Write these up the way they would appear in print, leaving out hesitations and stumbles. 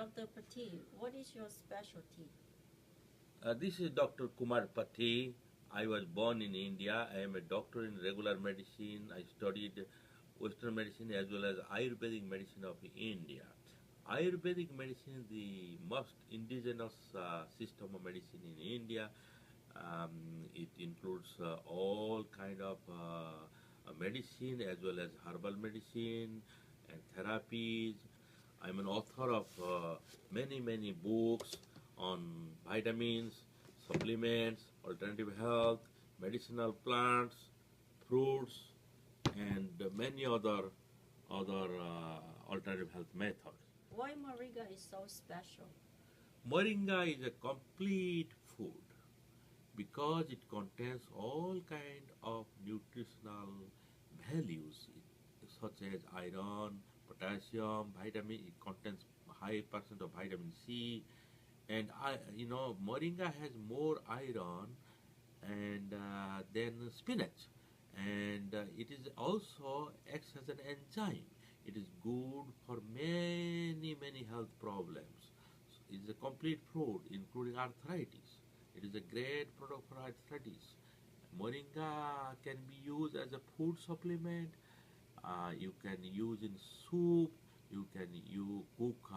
Dr. Pati, what is your specialty? This is Dr. Kumar Pati. I was born in India. I am a doctor in regular medicine. I studied Western medicine as well as Ayurvedic medicine of India. Ayurvedic medicine is the most indigenous system of medicine in India. It includes all kind of medicine as well as herbal medicine and therapies. I'm an author of many books on vitamins, supplements, alternative health, medicinal plants, fruits, and many other alternative health methods. Why Moringa is so special? Moringa is a complete food because it contains all kind of nutritional values such as iron, potassium, vitamin. It contains high percent of vitamin C, and moringa has more iron and than spinach, and it is also acts as an enzyme. It is good for many health problems. So it is a complete fruit, including arthritis. It is a great product for arthritis. Moringa can be used as a food supplement. You can use in soup. You cook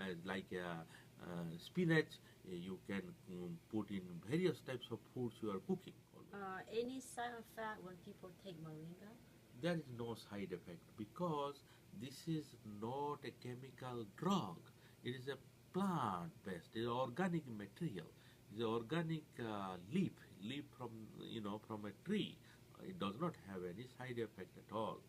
as like spinach. You can put in various types of foods you are cooking. Any side effect when people take Moringa? There is no side effect because this is not a chemical drug. It is a plant based, it is organic material. It is organic leaf from from a tree. It does not have any side effect at all.